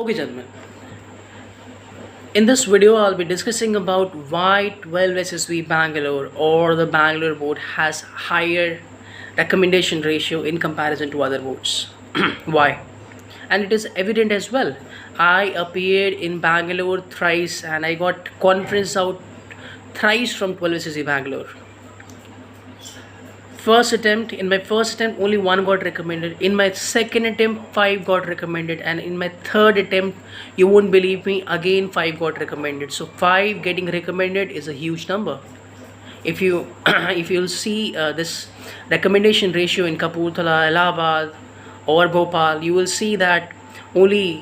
Okay, gentlemen. In this video, I'll be discussing about why 12 SSB Bangalore or the Bangalore board has higher recommendation ratio in comparison to other boards. Why? And it is evident as well. I appeared in Bangalore thrice and I got conference out thrice from 12 SSB Bangalore. In my first attempt only one got recommended, in my second attempt 5 got recommended, and in my third attempt, you won't believe me, again 5 got recommended. So 5 getting recommended is a huge number. If you if you'll see this recommendation ratio in Kapurthala, Allahabad or Bhopal, you will see that only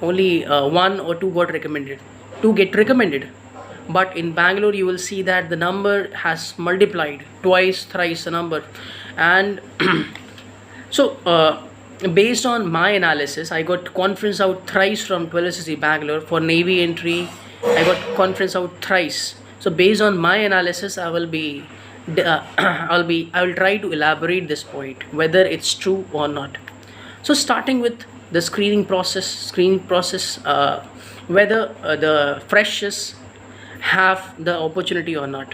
1 or 2 got recommended, 2 get recommended. But in Bangalore you will see that the number has multiplied twice, thrice the number. And so based on my analysis, I got conference out thrice from 12 SSC Bangalore. For Navy entry, I got conference out thrice. So based on my analysis, I will try to elaborate this point whether it's true or not. So starting with the screening process, whether the freshers have the opportunity or not.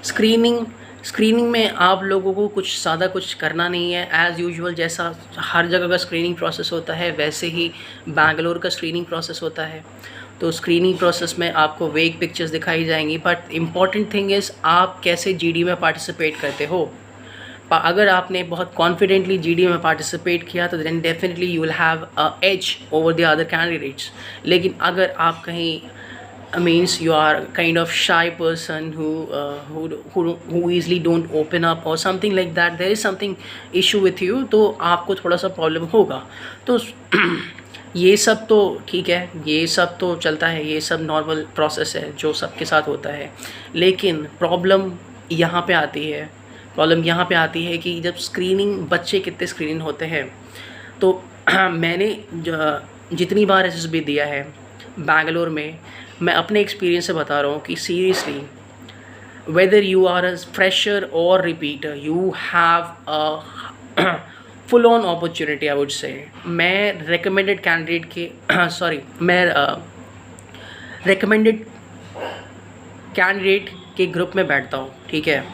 Screening में आप लोगों को कुछ ज़्यादा कुछ करना नहीं है. एज़ यूजुअल जैसा हर जगह का स्क्रीनिंग प्रोसेस होता है वैसे ही बैंगलोर का स्क्रीनिंग प्रोसेस होता है. तो स्क्रीनिंग प्रोसेस में आपको वेग पिक्चर्स दिखाई जाएंगी, बट इम्पॉर्टेंट थिंग इज़ आप कैसे जीडी में पार्टिसिपेट करते हो. अगर आपने बहुत कॉन्फिडेंटली जीडी में पार्टिसिपेट किया तो then definitely you will have a edge over the other candidates. लेकिन अगर आप कहीं means you are kind of shy person who easily don't open up or something like that, there is something issue with you, तो आपको थोड़ा सा problem होगा. तो ये सब तो ठीक है, ये सब तो चलता है, ये सब नॉर्मल प्रोसेस है जो सबके साथ होता है. लेकिन प्रॉब्लम यहाँ पे आती है कि जब स्क्रीनिंग, बच्चे कितने स्क्रीनिंग होते हैं. तो मैंने जितनी बार एसएसबी दिया है बैंगलोर में, मैं अपने एक्सपीरियंस से बता रहा हूँ कि seriously whether you are a fresher और repeater, you have a full on opportunity. I would say मैं रिकमेंडेड कैंडिडेट के रिकमेंडेड कैंडिडेट के ग्रुप में बैठता हूँ. ठीक है,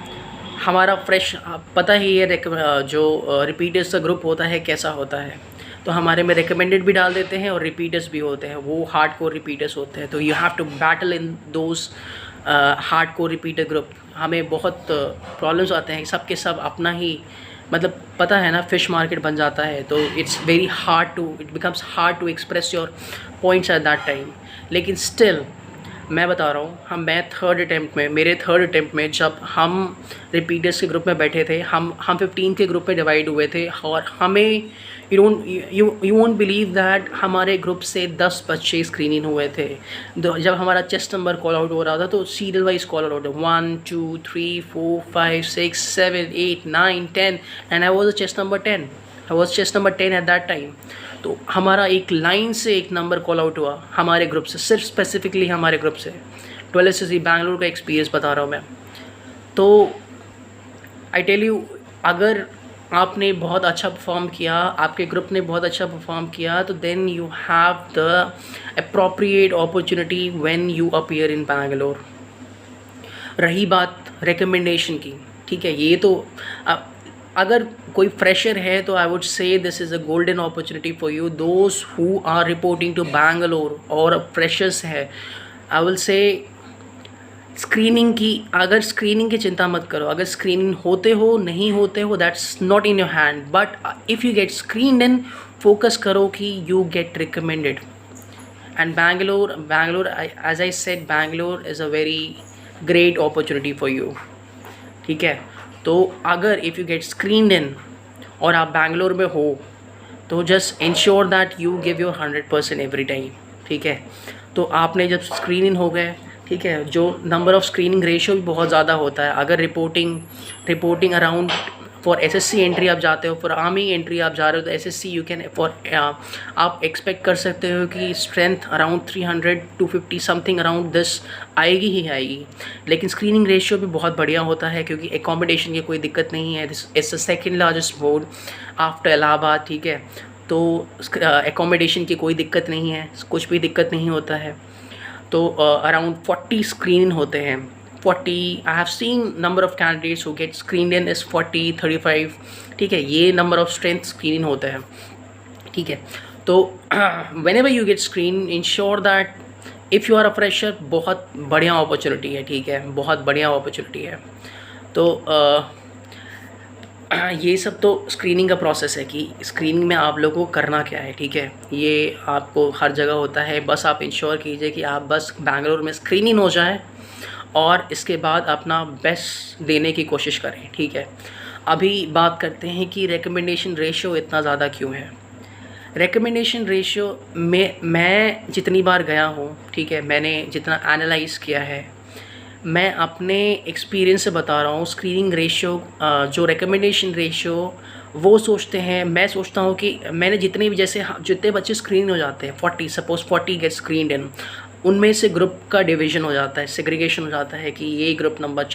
हमारा फ्रेश पता ही है जो रिपीटर्स का ग्रुप होता है कैसा होता है. तो हमारे में रिकमेंडेड भी डाल देते हैं और रिपीटर्स भी होते हैं, वो हार्ड कोर रिपीटर्स होते हैं. तो you have to battle in those hard core repeater group. हमें बहुत प्रॉब्लम्स आते हैं, सब के सब अपना ही मतलब पता है ना, फिश मार्केट बन जाता है. तो it's it becomes hard to express your points at that time. लेकिन स्टिल मैं बता रहा हूँ, मेरे थर्ड अटैम्प्ट में जब हम रिपीटर्स के ग्रुप में बैठे थे, हम 15 के ग्रुप में डिवाइड हुए थे. और हमें यू वोंट बिलीव दैट हमारे ग्रुप से 10 बच्चे स्क्रीनिंग हुए थे. जब हमारा चेस्ट नंबर कॉल आउट हो रहा था तो serial wise call out, 1 2 3 4 5 6 7 8 9 10, and I was chest number 10 eight that time. तो हमारा एक लाइन से एक नंबर कॉल आउट हुआ हमारे ग्रुप से, सिर्फ स्पेसिफिकली हमारे ग्रुप से. 12 SSC बैंगलोर का एक्सपीरियंस बता रहा हूँ मैं. तो आई टेल यू, अगर आपने बहुत अच्छा परफॉर्म किया, आपके ग्रुप ने बहुत अच्छा परफॉर्म किया, तो then you have the appropriate opportunity when you appear in Bangalore. रही बात रिकमेंडेशन की, ठीक है, ये तो अगर कोई फ्रेशर है तो I would say this is a golden opportunity for you. Those who are reporting to Bangalore और फ्रेशर्स है, आई विल से अगर स्क्रीनिंग की चिंता मत करो. अगर स्क्रीनिंग होते हो नहीं होते हो, that's not in your hand. But if you get screen in, focus करो कि you get recommended. And Bangalore as I said, Bangalore is a very great opportunity for you. ठीक है, तो अगर if you get screen in और आप बैंगलोर में हो तो just ensure that you give your 100% every time. ठीक है, तो आपने जब स्क्रीन इन हो गए, ठीक है, जो नंबर ऑफ़ स्क्रीनिंग रेशियो भी बहुत ज़्यादा होता है. अगर reporting around for SSC entry आप जाते हो, फॉर आर्मी एंट्री आप जा रहे हो, तो एसएससी यू कैन आप एक्सपेक्ट कर सकते हो कि strength around 300 250 something around this आएगी ही आएगी. लेकिन स्क्रीनिंग रेशियो भी बहुत बढ़िया होता है क्योंकि एकोमोडेशन की कोई दिक्कत नहीं है. It's the second largest board after Allahabad. ठीक है, तो एकोमोडेशन की कोई दिक्कत नहीं है, कुछ भी दिक्कत नहीं होता है। तो अराउंड 40 स्क्रीन होते हैं। 40 I have seen number of candidates who get screen in is 40 35, ठीक है, ये नंबर ऑफ स्ट्रेंथ स्क्रीन होता है, ठीक है। तो whenever you get screen ensure that if you are a fresher, बहुत बढ़िया अपॉर्चुनिटी है, ठीक है, बहुत बढ़िया अपॉर्चुनिटी है। तो ये सब तो स्क्रीनिंग का प्रोसेस है कि स्क्रीनिंग में आप लोगों को करना क्या है, ठीक है। ये आपको हर जगह होता है, बस आप इंश्योर कीजिए कि आप बस बैंगलोर में स्क्रीनिंग हो जाए और इसके बाद अपना बेस्ट देने की कोशिश करें, ठीक है। अभी बात करते हैं कि रिकमेंडेशन रेशियो इतना ज़्यादा क्यों है। रिकमेंडेशन रेशियो में मैं जितनी बार गया हूँ, ठीक है, मैंने जितना एनालाइज़ किया है, मैं अपने एक्सपीरियंस से बता रहा हूँ। स्क्रीनिंग रेशियो जो रिकमेंडेशन रेशियो वो सोचते हैं, मैं सोचता हूँ कि मैंने जितने भी जैसे जितने बच्चे स्क्रीन हो जाते हैं 40, सपोज 40 गेट स्क्रीनड इन, उनमें से ग्रुप का डिवीज़न हो जाता है, सेग्रीगेशन हो जाता है कि ये group number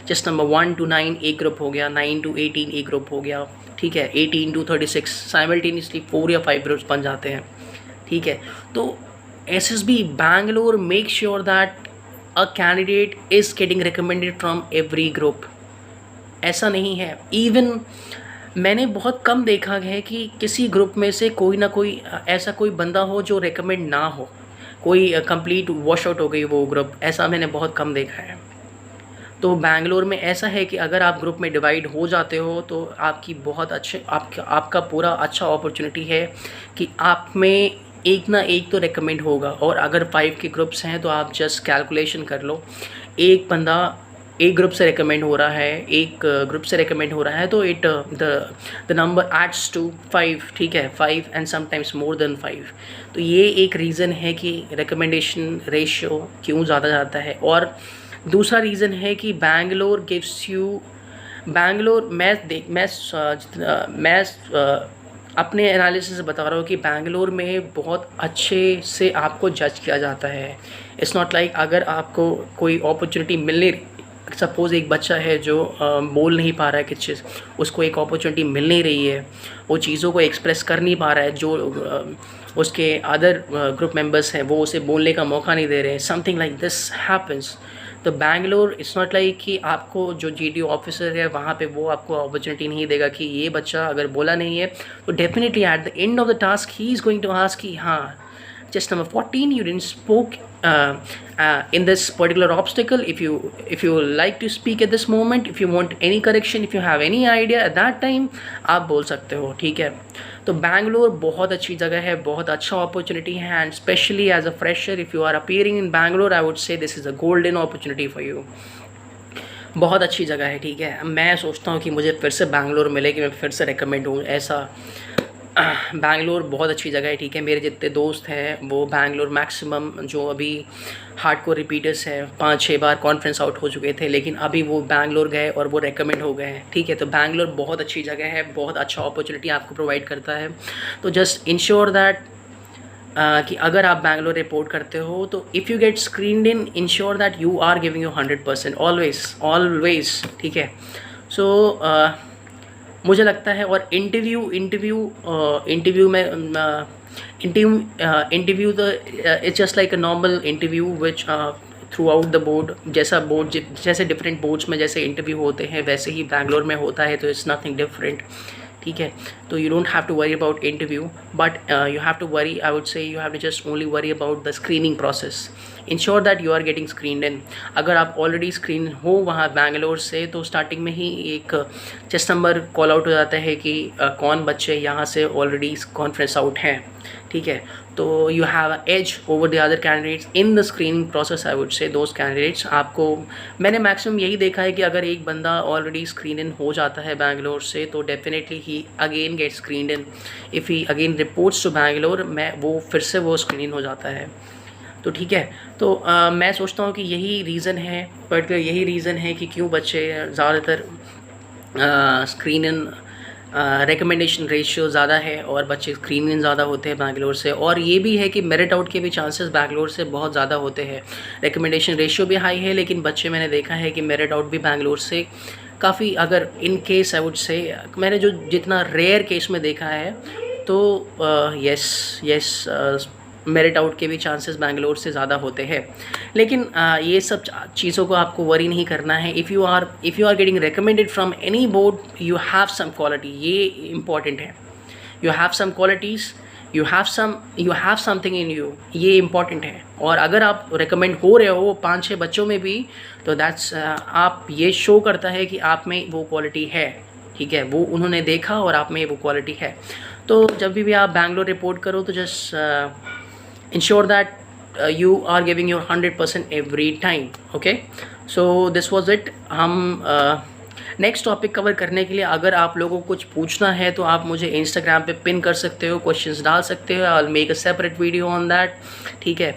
just number 1 to 9 एक ग्रुप हो गया, 9 to 18 एक ग्रुप हो गया, ठीक है, 18 to 36 साइमल्टेनियसली 4 या 5 ग्रुप्स बन जाते हैं, ठीक है। तो SSB Bangalore make sure that a candidate is getting recommended from every group. ऐसा नहीं है, इवन मैंने बहुत कम देखा है कि किसी ग्रुप में से कोई ना कोई ऐसा कोई बंदा हो जो रिकमेंड ना हो, कोई कंप्लीट वॉश आउट हो गई वो ग्रुप, ऐसा मैंने बहुत कम देखा है। तो बैंगलोर में ऐसा है कि अगर आप ग्रुप में डिवाइड हो जाते हो तो आपकी बहुत अच्छे आपका पूरा अच्छा अपॉर्चुनिटी है कि आप में एक ना एक तो रिकमेंड होगा। और अगर 5 के ग्रुप्स हैं तो आप जस्ट कैलकुलेशन कर लो, एक बंदा एक ग्रुप से रिकमेंड हो रहा है, एक ग्रुप से रिकमेंड हो रहा है, तो द नंबर एड्स टू 5, ठीक है, 5 एंड समटाइम्स मोर देन 5। तो ये एक रीज़न है कि रिकमेंडेशन रेशियो क्यों ज़्यादा जाता है। और दूसरा रीज़न है कि बैंगलोर गिव्स यू, बैंगलोर मैं अपने एनालिसिस से बता रहा हूँ कि बैंगलोर में बहुत अच्छे से आपको जज किया जाता है। इट्स नॉट लाइक अगर आपको कोई अपॉर्चुनिटी मिलने, सपोज़ एक बच्चा है जो बोल नहीं पा रहा है किस चीज़, उसको एक अपॉर्चुनिटी मिल नहीं रही है, वो चीज़ों को एक्सप्रेस कर नहीं पा रहा है, जो उसके अदर ग्रुप मेंबर्स हैं वो उसे बोलने का मौका नहीं दे रहे हैं, समथिंग लाइक दिस हैपन्स। तो बैंगलोर इट्स नॉट लाइक कि आपको जो GDO ऑफिसर है वहाँ पे वो आपको अपॉर्चुनिटी नहीं देगा कि ये बच्चा अगर बोला नहीं है तो definitely at the end of the task he is going to ask कि हाँ just number 14 you didn't spoke in this particular obstacle. If you like to speak at this moment, if you want any correction, if you have any idea at that time, आप बोल सकते हो, ठीक है। तो बैंगलोर बहुत अच्छी जगह है, बहुत अच्छा अपॉर्चुनिटी है, and specially as a fresher if you are appearing in Bangalore I would say this is a golden opportunity for you. बहुत अच्छी जगह है, ठीक है। मैं सोचता हूँ कि मुझे फिर से बैंगलोर मिले कि मैं फिर से रिकमेंड हूँ ऐसा। बैंगलोर बहुत अच्छी जगह है, ठीक है। मेरे जितने दोस्त हैं वो बैंगलोर मैक्सिमम जो अभी हार्डकोर रिपीटर्स हैं 5-6 बार कॉन्फ्रेंस आउट हो चुके थे, लेकिन अभी वो बैंगलोर गए और वो रेकमेंड हो गए हैं, ठीक है। तो बैंगलोर बहुत अच्छी जगह है, बहुत अच्छा अपॉर्चुनिटी आपको प्रोवाइड करता है। तो जस्ट इंश्योर दैट कि अगर आप बैंगलोर रिपोर्ट करते हो तो if you get screened in, ensure that you are giving you 100% always, ठीक है। सो मुझे लगता है, और इंटरव्यू में इंटरव्यू तो it's just like a normal interview which through out the board, जैसे डिफरेंट बोर्ड्स में जैसे इंटरव्यू होते हैं वैसे ही बैंगलोर में होता है, तो इट्स नथिंग डिफरेंट, ठीक है। तो you don't have to worry about interview, but you have to worry, I would say you have to just only worry about the screening process. Ensure that you are getting screened in. अगर आप already screen हो वहाँ बैंगलोर से तो starting में ही एक chest number call out हो जाता है कि कौन बच्चे यहाँ से ऑलरेडी कॉन्फ्रेंस आउट हैं, ठीक है। तो you have a edge over the other candidates in the screening process. I would say those candidates, आपको मैंने मैक्सिमम यही देखा है कि अगर एक बंदा ऑलरेडी स्क्रीन इन हो जाता है बैंगलोर से तो definitely he again get screened in. If he again reports to Bangalore, वो फिर से वो स्क्रीन हो जाता है, तो ठीक है। तो मैं सोचता हूँ कि यही रीज़न है, पर्टिकुलर यही रीज़न है कि क्यों बच्चे ज़्यादातर स्क्रीन इन रिकमेंडेशन रेशियो ज़्यादा है और बच्चे स्क्रीन इन ज़्यादा होते हैं बैंगलोर से। और ये भी है कि मेरिट आउट के भी चांसेस बैंगलोर से बहुत ज़्यादा होते हैं। रिकमेंडेशन रेशियो भी हाई है, लेकिन बच्चे मैंने देखा है कि मेरिट आउट भी बैंगलोर से काफ़ी, अगर इन केस आई वुड से मैंने जो जितना रेयर केस में देखा है तो यस मेरिट आउट के भी चांसेस बैंगलोर से ज़्यादा होते हैं, लेकिन ये सब चीज़ों को आपको वरी नहीं करना है। If you are getting recommended from any board, you have some quality, ये इम्पॉर्टेंट है। You have some qualities, you have something in you, ये इम्पॉर्टेंट है। और अगर आप रिकमेंड हो रहे हो 5-6 बच्चों में भी, तो दैट्स आप ये शो करता है कि आप में वो क्वालिटी है, ठीक है, वो उन्होंने देखा और आप में वो क्वालिटी है। तो जब भी आप बैंगलोर रिपोर्ट करो तो just ensure that you are giving your 100% every time. Okay, so this was it. हम नेक्स्ट टॉपिक कवर करने के लिए अगर आप लोगों को कुछ पूछना है तो आप मुझे इंस्टाग्राम पे पिन कर सकते हो, क्वेश्चंस डाल सकते हो। I will make a separate video on that, ठीक है।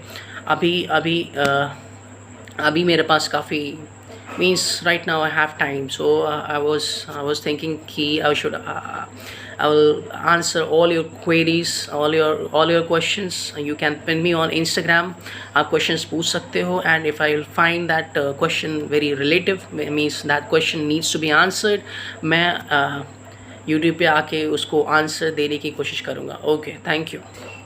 अभी मेरे पास काफ़ी means right now I have time, so I was thinking कि I will answer all your queries, all your questions. You can pin me on Instagram, आप questions पूछ सकते हो, and if I will find that question very relative, means that question needs to be answered, मैं YouTube पे आके उसको answer देने की कोशिश करूँगा। Okay, thank you.